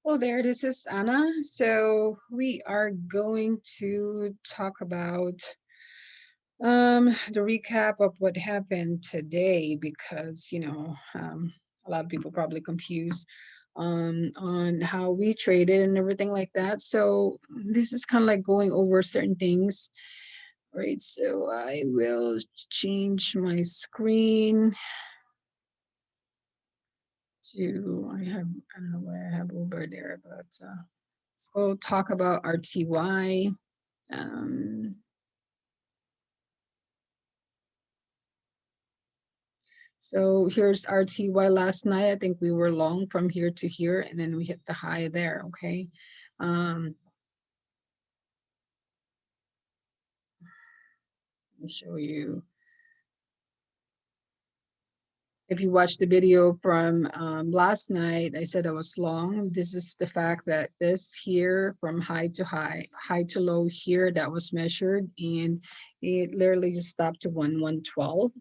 Oh, there, this is Anna. So we are going to talk about the recap of what happened today because, a lot of people probably confused on how we traded and everything like that. So this is kind of like going over certain things, right? So I will change my screen to, I don't know where I have Uber there, but let's go talk about RTY. Um, so here's RTY last night. I think we were long from here to here, and then we hit the high there, okay? Let me show you. If you watched the video from last night, I said I was long. This is the fact that this here from high to high, high to low here, that was measured, and it literally just stopped to 112.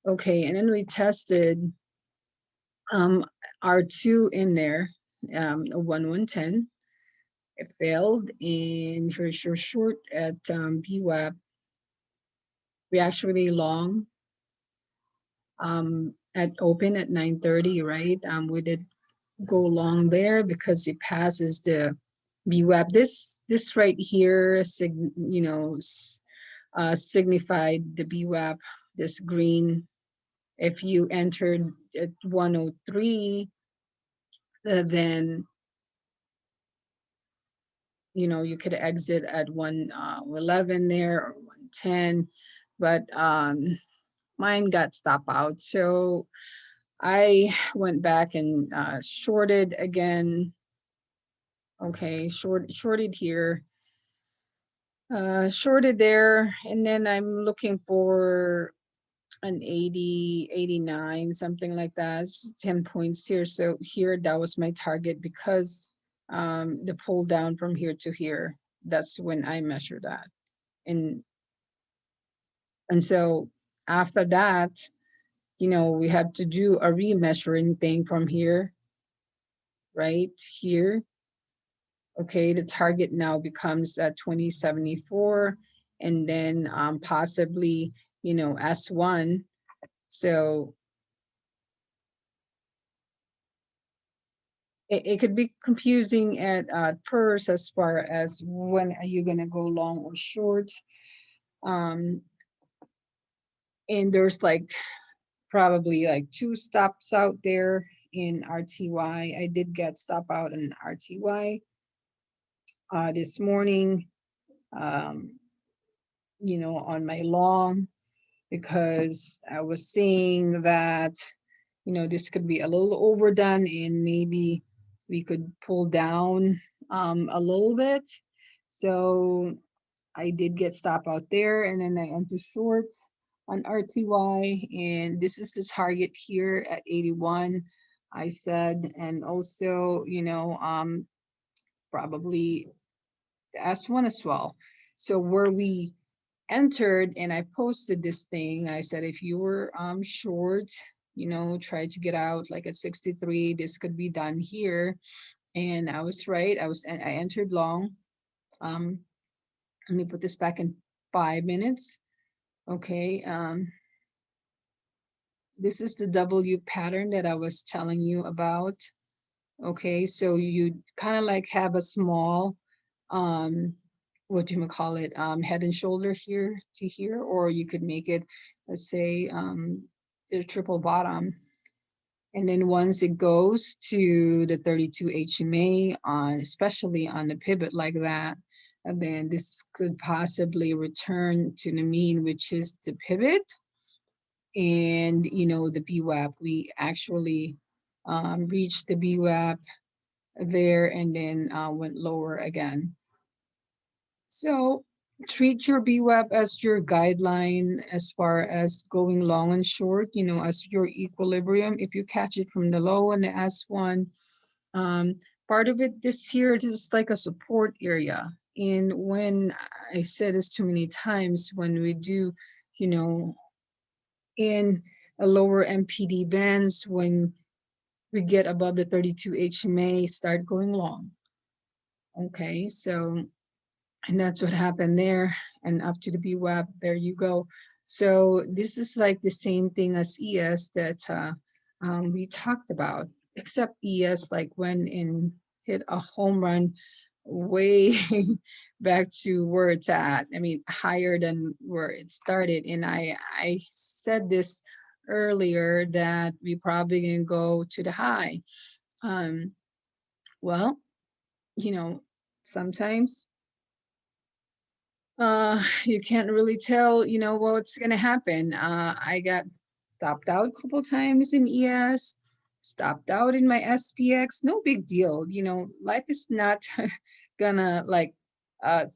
Okay, and then we tested R2 in there, 1110. It failed, and here's your short at BWAP. We actually long at open at 9:30, right? We did go long there because it passes the BWAP. This right here, signified the BWAP. This green. If you entered at 103, then you could exit at 111 there or 110, but mine got stop out. So I went back and shorted again. Okay, shorted here, shorted there, and then I'm looking for an 80, 89, something like that. It's 10 points here. So here, that was my target because the pull down from here to here, that's when I measure that. And so after that, we have to do a remeasuring thing from here, right here. Okay, the target now becomes at 2074, and then possibly, S1. So it could be confusing at first as far as when are you going to go long or short. Um, and there's like probably like two stops out there in RTY. I did get stop out in RTY this morning, um, on my long, because I was seeing that, this could be a little overdone and maybe we could pull down a little bit. So I did get stop out there, and then I entered short on RTY, and this is the target here at 81, I said, and also, probably the S1 as well. So where we entered, and I posted this thing, I said, if you were short, try to get out like at 63, this could be done here. And I was right. I entered long. Um, let me put this back in 5 minutes. Okay. This is the W pattern that I was telling you about. Okay, so you kind of like have a small, what do you call it, head and shoulder here to here, or you could make it, let's say, the triple bottom. And then once it goes to the 32 HMA, especially on the pivot like that, and then this could possibly return to the mean, which is the pivot. And the BWAP, we actually reached the BWAP there and then went lower again. So treat your BWAP as your guideline as far as going long and short, as your equilibrium. If you catch it from the low and the S1, part of it this here is like a support area. And when I said this too many times, when we do, in a lower MPD bands, when we get above the 32H, you may start going long. Okay, so, and that's what happened there, and up to the BWAP, there you go. So this is like the same thing as ES that we talked about, except ES like went and hit a home run way back to where it's at. I mean, higher than where it started. And I said this earlier that we probably gonna go to the high. Um, well, you know, sometimes you can't really tell, what's gonna happen. I got stopped out a couple times in ES, stopped out in my SPX. No big deal. Life is not gonna like uh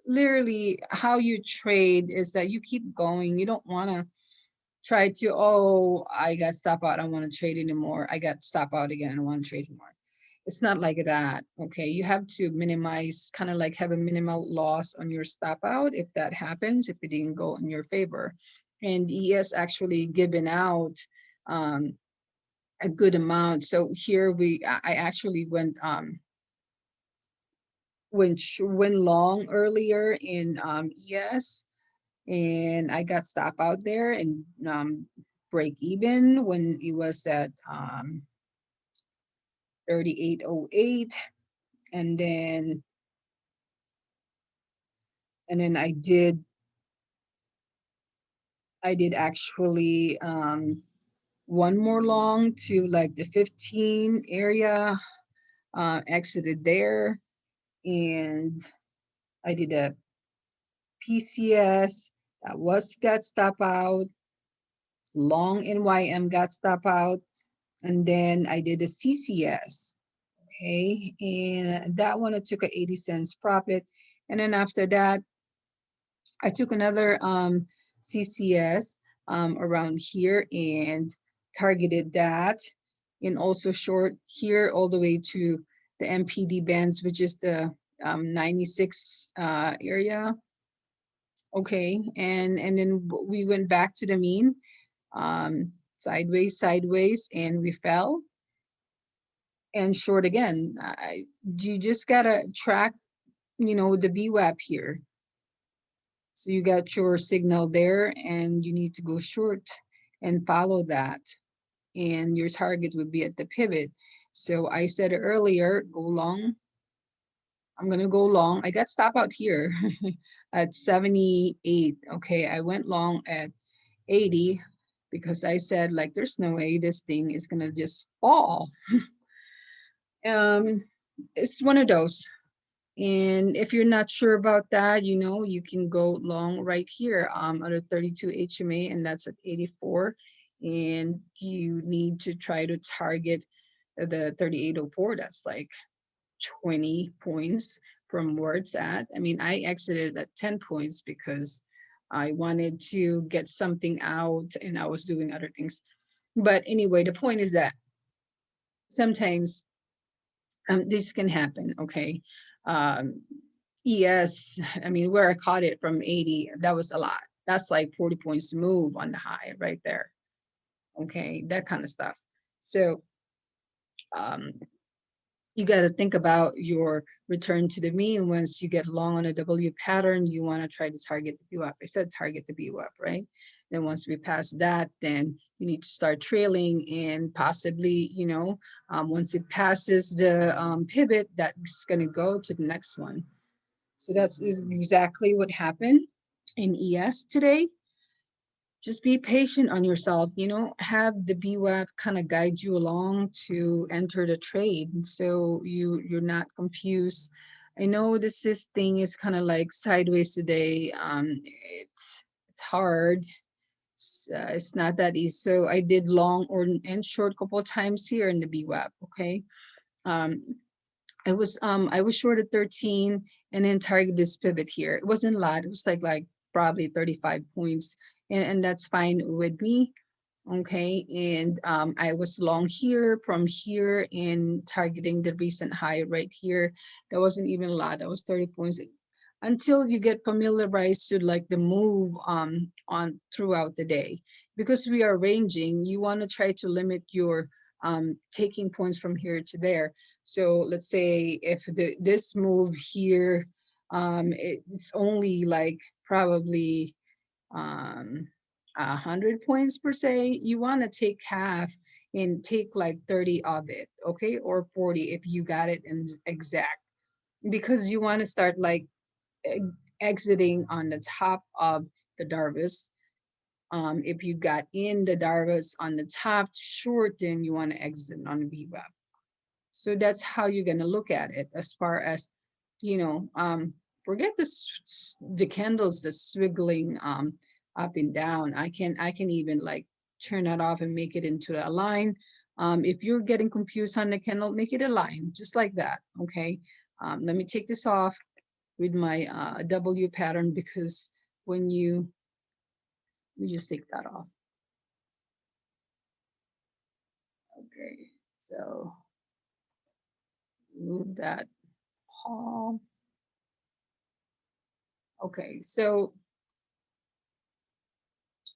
literally how you trade is that you keep going. You don't want to try to, oh, I got stop out, I don't want to trade anymore. I got stop out again, I don't want to trade anymore. It's not like that. Okay, you have to minimize, kind of like have a minimal loss on your stop out if that happens, if it didn't go in your favor. And ES actually given out a good amount. So here I actually went long earlier in ES, and I got stop out there and break even when it was at 3808, and then I did actually one more long to like the 15 area, exited there, and I did a PCS that was got stop out, long NYM got stop out, and then I did a CCS. Okay, and that one I took a 80 cents profit, and then after that I took another CCS around here and targeted that, and also short here all the way to the MPD bands, which is the 96 area. Okay, and then we went back to the mean, sideways, and we fell and short again. You just gotta track, the VWAP here. So you got your signal there, and you need to go short and follow that. And your target would be at the pivot. So I said earlier, go long. I'm gonna go long. I got stop out here at 78. Okay, I went long at 80 because I said like there's no way this thing is gonna just fall. um, it's one of those. And if you're not sure about that, you can go long right here at a 32 HMA, and that's at 84. And you need to try to target the 3804. That's like 20 points from where it's at. I mean, I exited at 10 points because I wanted to get something out and I was doing other things. But anyway, the point is that sometimes this can happen, okay? Um, yes, I mean, where I caught it from 80, that was a lot. That's like 40 points to move on the high right there. Okay, that kind of stuff. So um, you got to think about your return to the mean. Once you get long on a W pattern, you want to try to target the VWAP. I said target the VWAP, right? Then once we pass that, then you need to start trailing, and possibly, once it passes the pivot, that's going to go to the next one. So that's exactly what happened in ES today. Just be patient on yourself, have the BWAP kind of guide you along to enter the trade, so you're not confused. I know this thing is kind of like sideways today. It's hard. It's not that easy. So I did long and short a couple of times here in the BWAP. Okay. um I was short at 13, and then target this pivot here. It wasn't a lot. It was like probably 35 points, and that's fine with me. Okay, and I was long here from here in targeting the recent high right here. That wasn't even a lot. That was 30 points. Until you get familiarized to like the move on throughout the day, because we are ranging, you want to try to limit your taking points from here to there. So let's say if this move here, it's only like probably 100 points per se, you want to take half and take like 30 of it, okay, or 40 if you got it in exact, because you want to start like exiting on the top of the Darvis. If you got in the Darvis on the top short, then you want to exit on the VWAP. So that's how you're going to look at it as far as, you know, forget the candles, the swiggling up and down. I can even like turn that off and make it into a line. If you're getting confused on the candle, make it a line, just like that, okay? Let me take this off with my W pattern, because when you just take that off. Okay, so move that palm. Okay, so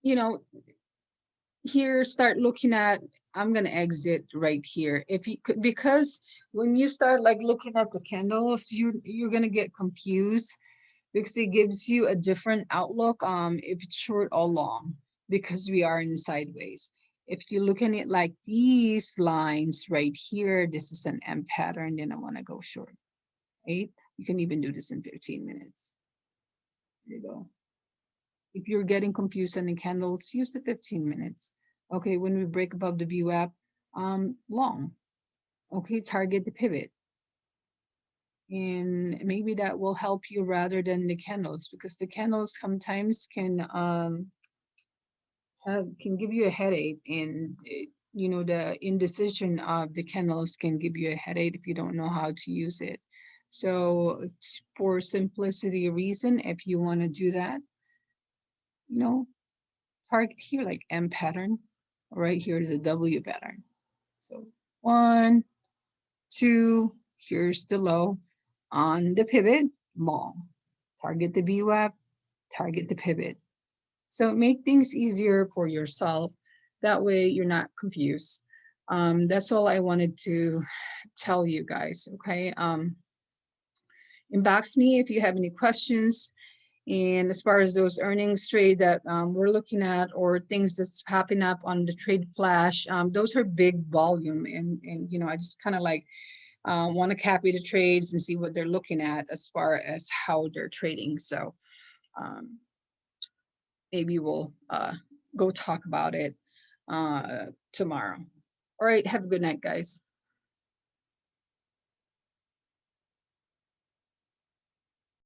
you know, here start looking at, I'm gonna exit right here. If you could, because when you start like looking at the candles, you're gonna get confused, because it gives you a different outlook if it's short or long, because we are in sideways. If you're looking at like these lines right here, this is an M pattern, then I want to go short, right? You can even do this in 15 minutes. There you go. If you're getting confused on the candles, use the 15 minutes. Okay, when we break above the VWAP, long. Okay, target the pivot. And maybe that will help you rather than the candles, because the candles sometimes can give you a headache, and you know, the indecision of the candles can give you a headache if you don't know how to use it. So for simplicity reason, if you want to do that, you know, target here like M pattern. Right here is a W pattern. So 1, 2, here's the low on the pivot, long. Target the VWAP, target the pivot. So make things easier for yourself. That way you're not confused. That's all I wanted to tell you guys, okay? Inbox me if you have any questions. And as far as those earnings trade that we're looking at, or things that's popping up on the trade flash, those are big volume. And you know, I just kind of like want to copy the trades and see what they're looking at as far as how they're trading. So maybe we'll go talk about it tomorrow. All right, have a good night, guys.